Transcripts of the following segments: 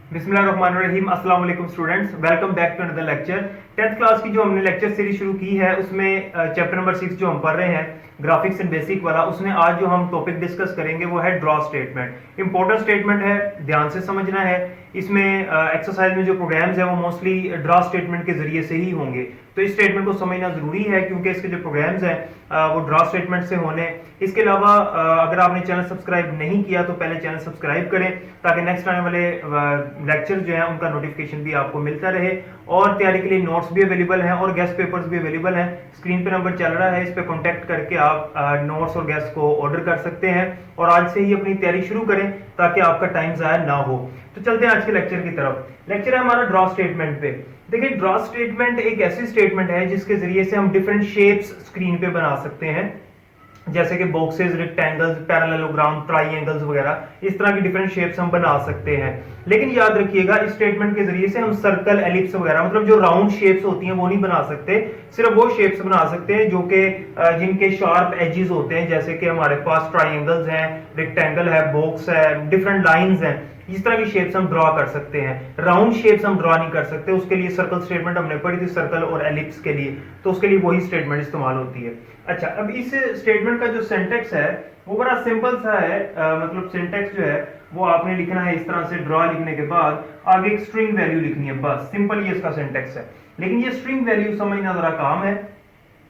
बिस्मिल्लाहिर्रहमानिर्रहीम। अस्सलाम वालेकुम students, welcome back to another lecture. 10th class की जो हमने लेक्चर सीरीज शुरू की है उसमें चैप्टर नंबर 6 जो हम पढ़ रहे हैं ग्राफिक्स एंड बेसिक वाला, उसमें आज जो हम टॉपिक डिस्कस करेंगे वो है ड्रॉ स्टेटमेंट। इंपॉर्टेंट स्टेटमेंट है, ध्यान से समझना है। इसमें एक्सरसाइज में जो प्रोग्राम्स है वो मोस्टली ड्रॉ स्टेटमेंट के जरिए से ही होंगे, तो इस स्टेटमेंट को समझना जरूरी है क्योंकि इसके जो प्रोग्राम्स हैं वो ड्रॉ स्टेटमेंट से होने। इसके अलावा अगर आपने चैनल सब्सक्राइब नहीं किया तो पहले चैनल सब्सक्राइब करें ताकि नेक्स्ट आने वाले लेक्चर जो है उनका नोटिफिकेशन भी आपको मिलता रहे। और तैयारी के लिए नोट्स भी अवेलेबल हैं और गेस्ट पेपर्स भी अवेलेबल हैं। स्क्रीन पे नंबर चल रहा है, इस पे कांटेक्ट करके आप नोट्स और गेस्ट को ऑर्डर कर सकते हैं और आज से ही अपनी तैयारी शुरू करें ताकि आपका टाइम ज़ाया ना हो। तो चलते हैं आज के लेक्चर की तरफ। लेक्चर है हमारा ड्रॉ स्टेटमेंट पे। देखिए, ड्रॉ स्टेटमेंट एक ऐसी स्टेटमेंट है जिसके जरिए से हम डिफरेंट शेप्स स्क्रीन पे बना सकते हैं, जैसे कि बॉक्सेस, रेक्टेंगल्स, पैरेललोग्राम, ट्राइएंगल्स वगैरह। इस तरह की डिफरेंट शेप्स हम बना सकते हैं। लेकिन याद रखिएगा, इस स्टेटमेंट के जरिए से हम सर्कल, एलिप्स वगैरह, मतलब जो राउंड शेप्स होती हैं वो नहीं बना सकते। सिर्फ वो शेप्स बना सकते हैं जो कि जिनके शार्प एजेस होते हैं, जैसे कि हमारे पास ट्राइएंगल्स हैं, रेक्टेंगल है, बॉक्स है, डिफरेंट लाइंस हैं। इस तरह की शेप्स हम ड्रॉ कर सकते हैं। राउंड शेप्स हम ड्रॉ नहीं कर सकते। उसके लिए सर्कल स्टेटमेंट हमने पढ़ी थी, सर्कल और एलिप्स के लिए, तो उसके लिए वही स्टेटमेंट इस्तेमाल होती है। अच्छा, अब इस स्टेटमेंट का जो सिंटैक्स है वो बड़ा सिंपल सा है। मतलब सिंटैक्स जो है वो आपने लिखना है इस तरह से, ड्रॉ लिखने के बाद आगे एक स्ट्रिंग वैल्यू लिखनी है, बस सिंपल ये इसका सिंटैक्स है। लेकिन ये स्ट्रिंग वैल्यू समझना जरा काम है।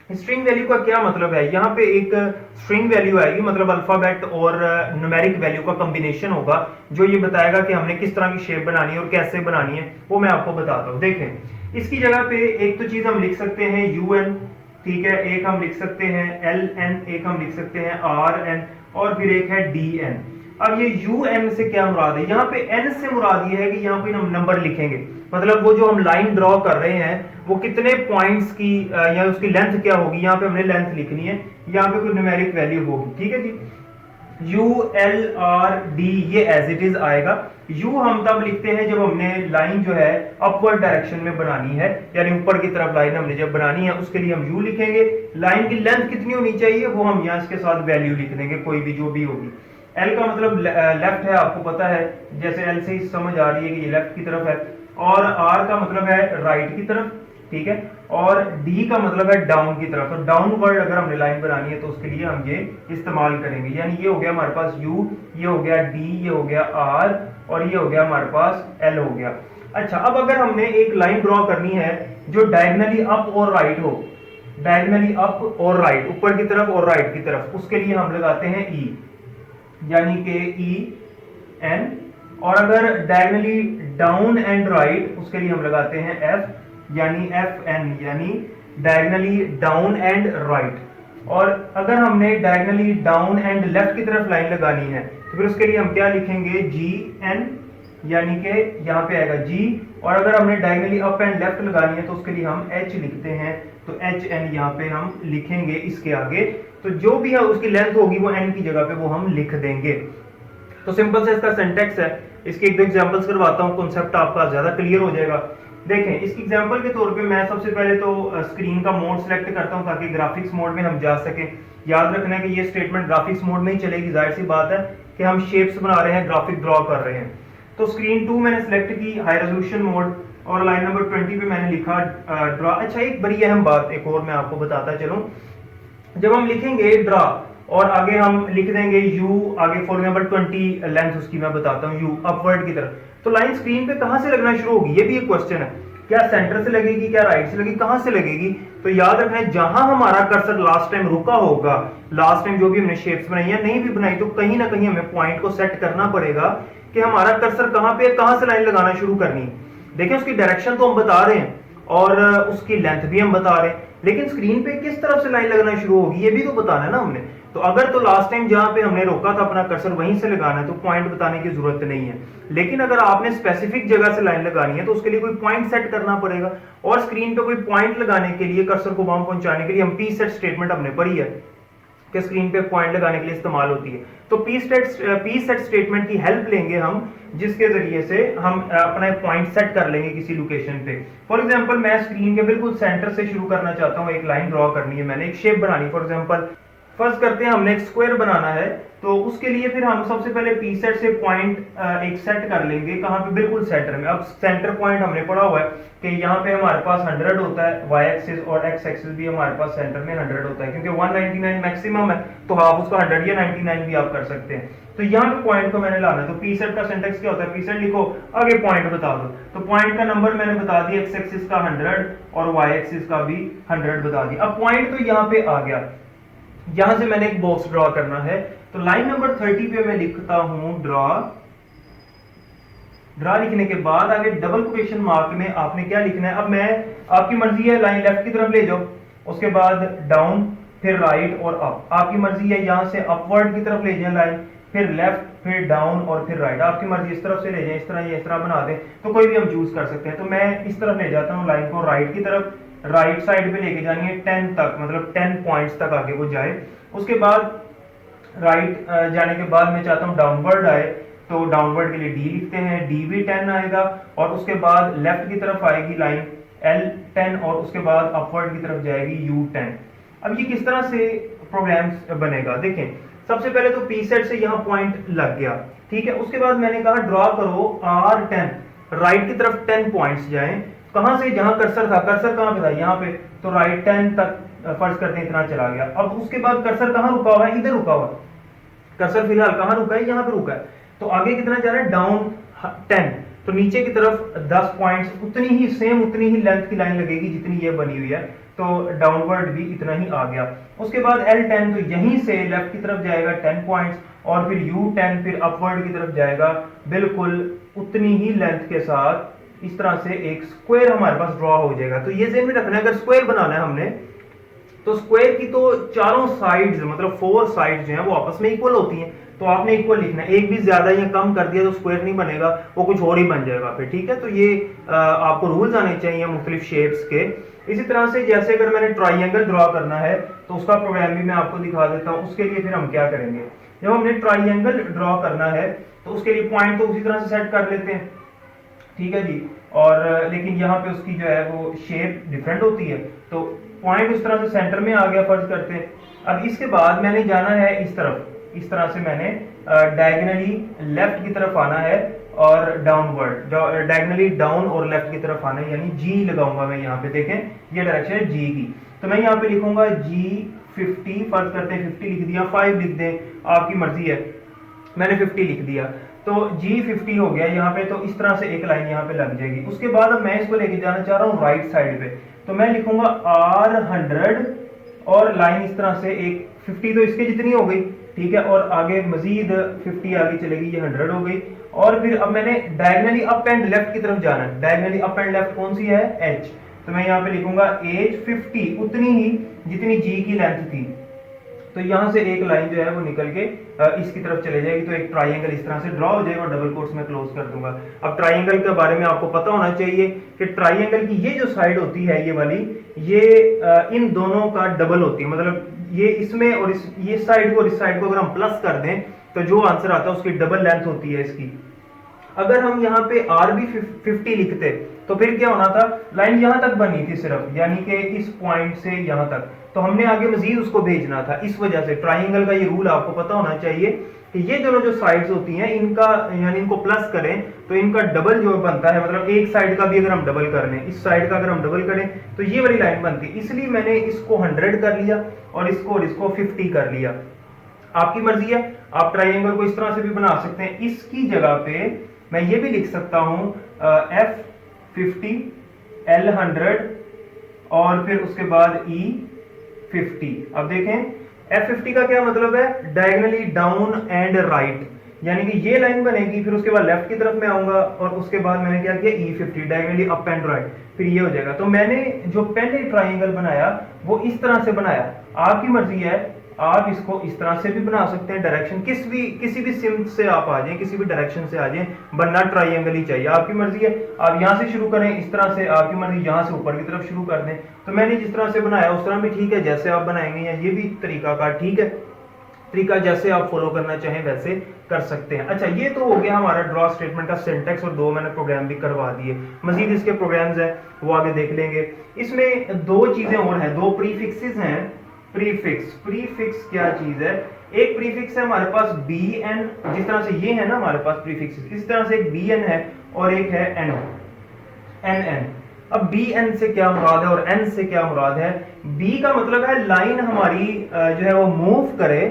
स्ट्रिंग वैल्यू का क्या मतलब है? यहाँ पे एक स्ट्रिंग वैल्यू आएगी, मतलब अल्फाबेट और न्यूमेरिक वैल्यू का कॉम्बिनेशन होगा जो ये बताएगा कि हमने किस तरह की शेप बनानी है और कैसे बनानी है, वो मैं आपको बताता हूँ। देखें, इसकी जगह पे एक तो चीज हम लिख सकते हैं UN, ठीक है, एक हम लिख सकते हैं LN, एक हम लिख सकते हैं RN और फिर एक है DN। अब ये UN से क्या मुराद है? यहाँ पे N से मुराद ये है कि यहाँ पे हम नंबर लिखेंगे, मतलब वो जो हम लाइन ड्रॉ कर रहे हैं वो कितने पॉइंट्स की या उसकी लेंथ क्या होगी, यहाँ पे हमने लेंथ लिखनी है, यहाँ पे कोई न्यूमेरिक वैल्यू होगी, ठीक है जी। ULRD ये एज इट इज आएगा। U हम तब लिखते हैं जब हमने लाइन जो है अपवर्ड डायरेक्शन में बनानी है, यानी ऊपर की तरफ लाइन हमने जब बनानी है उसके लिए हम U लिखेंगे। लाइन की लेंथ कितनी होनी चाहिए वो हम यहाँ इसके साथ वैल्यू लिख देंगे, कोई भी जो भी होगी। L का मतलब लेफ्ट है, आपको पता है, जैसे L से ही समझ आ रही है कि ये लेफ्ट की तरफ है। और R का मतलब है राइट की तरफ, ठीक है। और D का मतलब है डाउन की तरफ। तो डाउनवर्ड अगर हमने लाइन बनानी है तो उसके लिए हम ये इस्तेमाल करेंगे। यानी ये हो गया हमारे पास U, ये हो गया D, ये हो गया R और ये हो गया हमारे पास L हो गया। अच्छा, अब अगर हमने एक लाइन ड्रॉ करनी है जो डायगनली अप और राइट हो, डायगनली अप और राइट, ऊपर की तरफ और राइट की तरफ, उसके लिए हम लगाते हैं E, यानी कि EN। और अगर डायगनली डाउन एंड राइट, उसके लिए हम लगाते हैं F, यानी FN, यानी डायगनली डाउन एंड राइट। और अगर हमने डायगनली डाउन एंड लेफ्ट की तरफ लाइन लगानी है तो फिर उसके लिए हम क्या लिखेंगे? GN, यानी कि यहाँ पे आएगा G। और अगर हमने डायगनली अप एंड लेफ्ट लगानी है तो उसके लिए हम H लिखते हैं, तो HN यहाँ पे हम लिखेंगे इसके आगे। तो जो भी है उसकी लेंथ होगी वो N की जगह पे वो हम लिख देंगे। तो सिंपल से इसका सिंटैक्स है। इसके एक दो एग्जांपल्स करवाता हूँ, कॉन्सेप्ट आपका ज्यादा क्लियर हो जाएगा। देखें, इसकी एग्जांपल के तौर पे मैं सबसे पहले तो स्क्रीन का मोड सेलेक्ट करता हूँ ताकि ग्राफिक्स मोड में हम जा सकें। याद रखना है कि ये स्टेटमेंट ग्राफिक्स मोड में ही चलेगी, जाहिर सी बात है कि हम शेप्स बना रहे हैं, ग्राफिक ड्रॉ कर रहे हैं। तो स्क्रीन 2 मैंने सेलेक्ट की, हाई रेजोल्यूशन मोड, और लाइन नंबर 20 पे मैंने लिखा ड्रॉ। अच्छा, एक बड़ी अहम बात एक और मैं आपको बताता चलूं, जब हम लिखेंगे ड्रॉ और आगे हम लिख देंगे U, आगे फॉर एग्जांपल 20 लेंथ उसकी मैं बताता हूँ, U अपवर्ड की तरफ, तो लाइन स्क्रीन पे कहां से लगना शुरू होगी? ये भी एक क्वेश्चन है। क्या सेंटर से लगेगी, क्या राइट से लगेगी, कहां से लगेगी? तो याद रखना है, जहां हमारा कर्सर लास्ट टाइम रुका होगा, लास्ट टाइम जो भी हमने शेप्स बनाई या नहीं भी बनाई, तो कहीं ना कहीं हमें पॉइंट को सेट करना पड़ेगा कि हमारा कर्सर कहां पे, कहां से लाइन लगाना शुरू करनी है। देखिए, उसकी डायरेक्शन तो हम बता रहे हैं और उसकी लेंथ भी हम बता रहे हैं, लेकिन स्क्रीन पे किस तरफ से लाइन लगना शुरू होगी ये भी तो बताना है ना हमने। तो अगर तो लास्ट टाइम जहां पे हमने रोका था अपना कर्सर वहीं से लगाना है तो पॉइंट बताने की जरूरत नहीं है। लेकिन अगर आपने स्पेसिफिक जगह से लाइन लगानी है तो उसके लिए कोई पॉइंट सेट करना पड़ेगा, और स्क्रीन पे कोई पॉइंट लगाने के लिए, कर्सर को वहां पहुंचाने के लिए हम पी सेट स्टेटमेंट हमने पढ़ी है कि स्क्रीन पे पॉइंट लगाने के लिए इस्तेमाल होती है। तो पी सेट स्टेटमेंट की हेल्प लेंगे हम, जिसके जरिए से हम अपना पॉइंट सेट कर लेंगे किसी लोकेशन पे। फॉर एग्जांपल, मैं स्क्रीन के बिल्कुल सेंटर से शुरू करना चाहता हूँ, एक लाइन ड्रॉ करनी है, मैंने एक शेप बनानी, फॉर एग्जांपल फर्ज करते हैं हमने एक स्क्वायर बनाना है, तो उसके लिए फिर हम सबसे पहले पी सेट से पॉइंट एक सेट कर लेंगे, कहाँ पे, बिल्कुल सेंटर में। अब सेंटर पॉइंट हमने पढ़ा हुआ है कि यहाँ पे हमारे पास 100 होता है, वाई एक्सिस और एक्स एक्सिस भी हमारे पास सेंटर में 100 होता है, क्योंकि 199 मैक्सिमम है, तो हाफ उसका 100 या 99 भी आप कर सकते हैं। तो यहाँ पे पॉइंट को मैंने लाना है, तो पी सेट का सिंटेक्स क्या होता है, पी सेट लिखो, आगे पॉइंट बता दो। तो पॉइंट का नंबर मैंने बता दिया, एक्स एक्सिस का 100 और वाई एक्सिस का भी 100 बता दिया। अब पॉइंट तो यहाँ पे आ गया, यहां से मैंने एक बॉक्स ड्रॉ करना है, तो लाइन नंबर 30 पे मैं लिखता हूं ड्रॉ। ड्रॉ लिखने के बाद आगे डबल क्वेश्चन मार्क में आपने क्या लिखना है, अब मैं, आपकी मर्जी है, लाइन लेफ्ट की तरफ ले जाओ, उसके बाद डाउन, फिर राइट और अप, आपकी मर्जी है, यहां से अपवर्ड की तरफ ले जाए लाइन, फिर लेफ्ट, फिर डाउन और फिर राइट, आपकी मर्जी, इस तरफ से ले जाए, इस तरह या इस तरह बना दें, तो कोई भी हम चूज कर सकते हैं। तो मैं इस तरफ ले जाता हूं लाइन को, राइट की तरफ, राइट साइड पे लेके जानी है 10 तक, मतलब 10 पॉइंट्स तक आगे वो जाए। उसके बाद राइट जाने के बाद मैं चाहता हूं डाउनवर्ड आए, तो डाउनवर्ड के लिए डी लिखते हैं, डी भी 10 आएगा, और उसके बाद लेफ्ट की तरफ आएगी लाइन एल 10, और उसके बाद अपवर्ड की तरफ जाएगी यू 10। अब ये किस तरह से प्रोग्राम बनेगा, देखें, सबसे पहले तो पी सेट से यहाँ पॉइंट लग गया, ठीक है। उसके बाद मैंने कहा ड्रॉ करो R10, राइट की तरफ 10 पॉइंट्स जाएं, कहां से, जहां कर्सर था, कर्सर कहां पे था, यहाँ पे, तो राइट 10 तक फर्ज करते हैं इतना चला गया। अब उसके बाद कर्सर कहां रुका हुआ है, इधर रुका हुआ, कर्सर फिलहाल कहां रुका है, यहाँ पे रुका है, तो आगे कितना जा रहा है, डाउन 10, तो नीचे की तरफ 10 पॉइंट्स, उतनी ही सेम, उतनी ही लेंथ की लाइन लगेगी जितनी ये बनी हुई है, तो डाउनवर्ड भी इतना ही आ गया। उसके बाद L10, तो यहीं से लेफ्ट की तरफ जाएगा 10 पॉइंट्स, और फिर U10 फिर अपवर्ड की तरफ जाएगा बिल्कुल उतनी ही लेंथ के साथ, इस तरह से एक स्क्वायर हमारे पास ड्रॉ हो जाएगा। तो ये ज़हन में रखना है, अगर स्क्वायर बनाना है हमने, तो स्क्वायर की तो चारों साइड्स, मतलब 4 साइड्स जो हैं वो आपस में इक्वल होती हैं, तो आपने इक्वल लिखना है, एक भी ज्यादा या कम कर दिया तो स्क्वायर नहीं बनेगा, वो कुछ और ही बन जाएगा फिर, ठीक है। तो ये आपको रूल्स आने चाहिए मुख्तलिफ शेप्स के। इसी तरह से जैसे अगर मैंने ट्राइंगल ड्रॉ करना है, तो उसका प्रोग्राम भी मैं आपको दिखा देता हूँ। उसके लिए फिर हम क्या करेंगे, जब हमने ट्राइंगल ड्रॉ करना है तो उसके लिए पॉइंट तो उसी तरह से सेट कर लेते हैं, ठीक है जी, और लेकिन यहाँ पे उसकी जो है वो शेप डिफरेंट होती है, तो पॉइंट उस तरह से सेंटर में आ गया, फर्ज करते हैं। अब इसके बाद मैंने जाना है इस तरफ, इस तरह से मैंने डायगनली लेफ्ट की तरफ आना है, और डाउनवर्ड, डायगनली डाउन और लेफ्ट की तरफ आना है, यानी जी लगाऊंगा मैं यहाँ पे, देखें ये डायरेक्शन है जी की, तो मैं यहाँ पे लिखूंगा G50, फर्ज करते हैं 50 लिख दिया, 5 लिख दें, आपकी मर्जी है, मैंने 50 लिख दिया, तो G50 हो गया यहाँ पे। तो इस तरह से एक लाइन यहाँ पे लग जाएगी। उसके बाद अब मैं इसको लेके जाना चाह रहा हूँ राइट साइड पे, तो मैं लिखूंगा R100, और लाइन इस तरह से एक 50 तो इसके जितनी हो गई, ठीक है, और आगे मजीद 50 आगे चलेगी, ये 100 हो गई। और फिर अब मैंने डायगनली अप एंड लेफ्ट की तरफ जाना है, डायगनली अप एंड लेफ्ट कौन सी है, H, तो मैं यहाँ पे लिखूंगा H50, उतनी ही जितनी G की लेंथ थी, तो यहां से एक लाइन जो है वो निकल के इसकी तरफ चले जाएगी, तो एक ट्राइंगल इस तरह से ड्रॉ हो जाएगा, और डबल कोट्स में क्लोज कर दूंगा। अब ट्राइंगल के बारे में आपको पता होना चाहिए कि ट्राइंगल की ये जो साइड होती है, ये वाली, ये इन दोनों का डबल होती है, मतलब ये इसमें और ये साइड को और इस साइड को अगर हम प्लस कर दें तो जो आंसर आता है उसकी डबल लेंथ होती है इसकी। अगर हम यहाँ पे R भी 50 लिखते तो फिर क्या होना था, लाइन यहां तक बनी थी सिर्फ, यानी कि इस पॉइंट से यहां तक, तो हमने आगे मजीद उसको भेजना था। इस वजह से ट्राइंगल का ये रूल आपको पता होना चाहिए कि ये दोनों जो साइड्स होती हैं, इनका यानी इनको प्लस करें तो इनका डबल जो बनता है, मतलब एक साइड का भी अगर हम डबल कर लें, इस साइड का अगर हम डबल करें तो ये वाली लाइन बनती है। इसलिए मैंने इसको 100 कर लिया और इसको 50 कर लिया। आपकी मर्जी है, आप ट्राइंगल को इस तरह से भी बना सकते हैं। इसकी जगह पे मैं ये भी लिख सकता हूं F50 L100 और फिर उसके बाद E50। अब देखें F50 का क्या मतलब है, डायगनली डाउन एंड राइट, यानी कि ये लाइन बनेगी, फिर उसके बाद लेफ्ट की तरफ मैं आऊंगा और उसके बाद मैंने क्या किया E50, diagonally up and right, फिर ये हो जाएगा। तो मैंने जो पहले ट्राइंगल बनाया वो इस तरह से बनाया। आपकी मर्जी है, आप इसको इस तरह से भी बना सकते हैं, डायरेक्शन किसी भी सिम्त से आप आ जाएं, किसी भी डायरेक्शन से आ जाएं, बनना ट्राइंगल ही चाहिए। आपकी मर्जी है, आप यहां से शुरू करें इस तरह से, आपकी मर्जी यहां से ऊपर की तरफ शुरू कर दें। तो मैंने जिस तरह से बनाया उस तरह भी ठीक है, जैसे आप बनाएंगे, या ये भी तरीका का ठीक है, तरीका जैसे आप फॉलो करना चाहें वैसे कर सकते हैं। अच्छा, ये तो हो गया हमारा ड्रॉ स्टेटमेंट का सिंटेक्स, और 2 मैंने प्रोग्राम भी करवा दिए। मजीद इसके प्रोग्राम्स हैं वो आगे देख लेंगे। इसमें 2 चीजें और हैं, 2 प्रीफिक्सेस हैं। प्रीफिक्स। प्रीफिक्स क्या चीज है? एक प्रीफिक्स है हमारे पास बी एन, जिस तरह से ये है ना हमारे पास प्रीफिक्स, इस तरह से एक बी एन है और एक है एन एन एन। अब बी एन से क्या मुराद है और एन से क्या मुराद है? बी का मतलब है लाइन हमारी जो है वो मूव करे,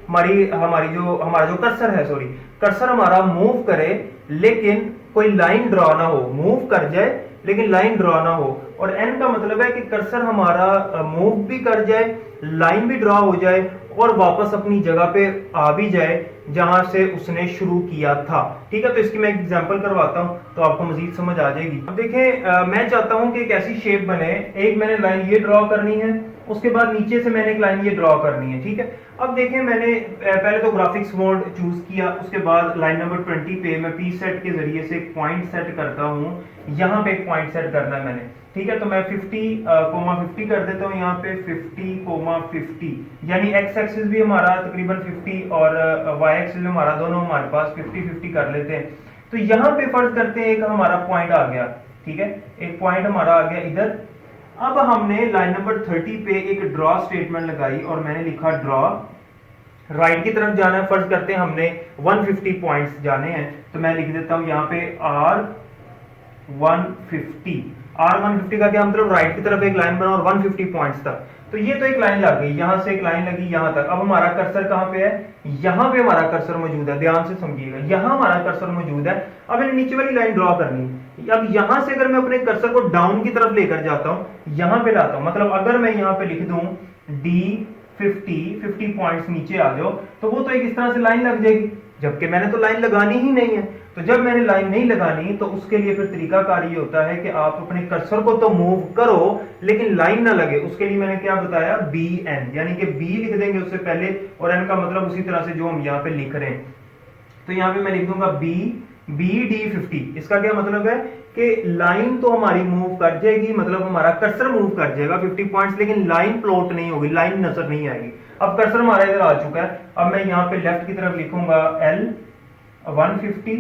हमारी हमारी जो हमारा जो कर्सर है, सॉरी कर्सर हमारा मूव करे लेकिन कोई लाइन ड्रॉ ना हो, मूव कर जाए लेकिन लाइन ड्रॉ ना हो। और एन का मतलब है कि कर्सर हमारा मूव भी कर जाए, लाइन भी ड्रॉ हो जाए और वापस अपनी जगह पे आ भी जाए जहां से उसने शुरू किया था। ठीक है, तो इसकी मैं एक एग्जांपल करवाता हूं तो आपको मजीद समझ आ जाएगी। अब देखें, मैं चाहता हूं कि एक ऐसी शेप बने, एक मैंने लाइन ये ड्रॉ करनी है, उसके बाद नीचे से मैंने एक लाइन ये ड्रॉ करनी है। ठीक है, अब देखें मैंने पहले तो ग्राफिक्स मोड चूज किया, उसके बाद लाइन नंबर 20 पे मैं पी सेट के जरिए से एक पॉइंट सेट करता हूं, यहाँ पे एक पॉइंट सेट करना है मैंने। ठीक है, तो मैं 50,50 कर देता हूँ यहाँ पे 50,50, यानी एक्स एक्सिस भी हमारा तकरीबन 50 और वाई एक्सिस भी हमारा, दोनों हमारे पास 50-50 कर लेते हैं। तो यहाँ पे फर्ज करते हैं एक हमारा पॉइंट आ गया। ठीक है, एक पॉइंट हमारा आ गया इधर। अब हमने लाइन नंबर 30 पे एक ड्रॉ स्टेटमेंट लगाई और मैंने लिखा ड्रॉ, राइट की तरफ जाना है, फर्ज करते हैं हमने 150 पॉइंट्स जाने हैं, तो मैं लिख देता हूं यहाँ पे R150। R150 का क्या मतलब? राइट की तरफ एक लाइन बना और 150 पॉइंट्स तक। तो ये तो एक लाइन लग गई, यहां से एक लाइन लगी यहां तक। अब हमारा कर्सर कहां पे है? यहां पे हमारा कर्सर मौजूद है, ध्यान से समझिएगा, यहां हमारा कर्सर मौजूद है। अब मैंने नीचे वाली लाइन ड्रॉ करनी है। अब यहां से अगर मैं अपने कर्सर को डाउन की तरफ लेकर जाता हूं, यहां पे लाता हूं, मतलब अगर मैं यहां पे लिख दूं D50 पॉइंट्स नीचे आ जाओ, तो वो तो एक इस तरह से लाइन लग जाएगी, जबकि मैंने तो लाइन लगानी ही नहीं है। तो जब मैंने लाइन नहीं लगानी तो उसके लिए फिर तरीकाकार ये होता है कि आप अपने कर्सर को तो मूव करो लेकिन लाइन ना लगे। उसके लिए मैंने क्या बताया? बी एन, यानी कि बी लिख देंगे उससे पहले और एन का मतलब उसी तरह से जो हम यहाँ पे लिख रहे हैं। तो यहाँ पे मैं लिख दूंगा BD50। इसका क्या मतलब है कि लाइन तो हमारी मूव कर जाएगी, मतलब हमारा कर्सर मूव कर जाएगा 50 पॉइंट्स, लेकिन लाइन प्लॉट नहीं होगी, लाइन नजर नहीं आएगी। अब कर्सर हमारा इधर आ चुका है। अब मैं यहाँ पे लेफ्ट की तरफ लिखूंगा L150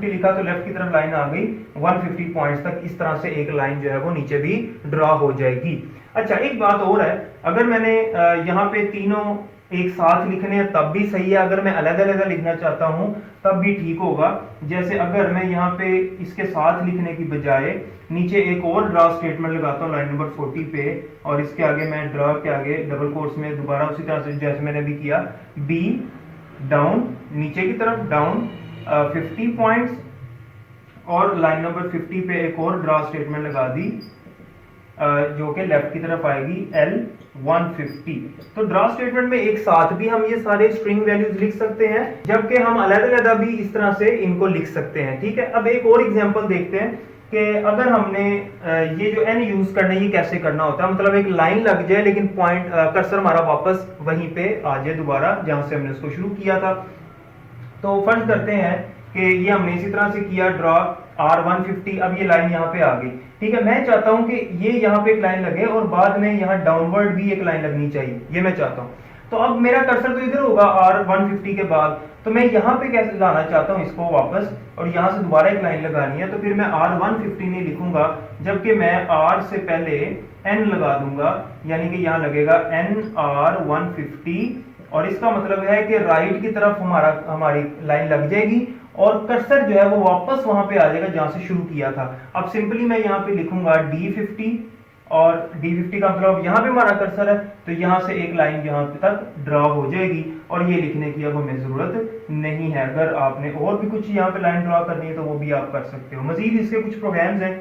लिखा तो लेफ्ट की तरफ लाइन आ गई 150 पॉइंट्स तक। इस तरह से एक लाइन जो है वो नीचे भी ड्रॉ हो जाएगी। अच्छा, एक बात और है, अगर मैंने यहाँ पे तीनों एक साथ लिखने हैं तब भी सही है, अगर मैं अलग अलग लिखना चाहता हूं तब भी ठीक होगा। जैसे अगर मैं यहाँ पे इसके साथ लिखने की बजाय नीचे एक और ड्रॉ स्टेटमेंट लगाता हूँ लाइन नंबर 40 पे, और इसके आगे मैं ड्रॉ के आगे डबल कोट्स में दोबारा उसी तरह से जैसे मैंने भी किया, बी डाउन, नीचे की तरफ डाउन 50 पॉइंट्स, और लाइन नंबर 50 पे एक और ड्रॉ स्टेटमेंट लगा दी जो कि लेफ्ट की तरफ आएगी L150। तो ड्रॉ स्टेटमेंट में एक साथ भी हम ये सारे स्ट्रिंग वैल्यूज लिख सकते हैं, जबकि हम अलग अलग भी इस तरह से इनको लिख सकते हैं। ठीक है, अब एक और एग्जांपल देखते हैं कि अगर हमने ये जो n यूज करना है ये कैसे करना होता है। मतलब एक लाइन लग जाए लेकिन पॉइंट कर्सर हमारा वापस वहीं पे आ जाए दोबारा जहां से हमने उसको शुरू किया था। तो फर्ज करते हैं कि ये हमने इसी तरह से किया ड्रॉ R150। अब ये लाइन यहाँ पे आ गई। ठीक है, मैं चाहता हूं कि ये यहाँ पे एक लाइन लगे और बाद में यहाँ डाउनवर्ड भी एक लाइन लगनी चाहिए, ये मैं चाहता हूं। तो अब मेरा कर्सर तो इधर होगा R150 के बाद, तो मैं यहाँ पे कैसे लाना चाहता हूँ इसको वापस, और यहाँ से दोबारा एक लाइन लगानी है। तो फिर मैं R150 नहीं लिखूंगा, जबकि मैं R से पहले N लगा दूंगा, यानी कि यहाँ लगेगा NR150, और इसका मतलब है कि राइट की तरफ हमारी लाइन लग जाएगी और कर्सर जो है वो वापस वहां पे आ जाएगा जहां से शुरू किया था। अब सिंपली मैं यहाँ पे लिखूंगा D50, और D50 का मतलब यहाँ पे हमारा कर्सर है, तो यहाँ से एक लाइन यहाँ तक ड्रॉ हो जाएगी, और ये लिखने की अब हमें जरूरत नहीं है। अगर आपने और भी कुछ यहाँ पे लाइन ड्रॉ करनी है तो वो भी आप कर सकते हो। मजीद इसके कुछ प्रोग्राम्स हैं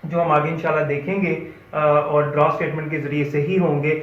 जो हम आगे इंशाल्लाह देखेंगे और ड्रॉ स्टेटमेंट के जरिए से ही होंगे।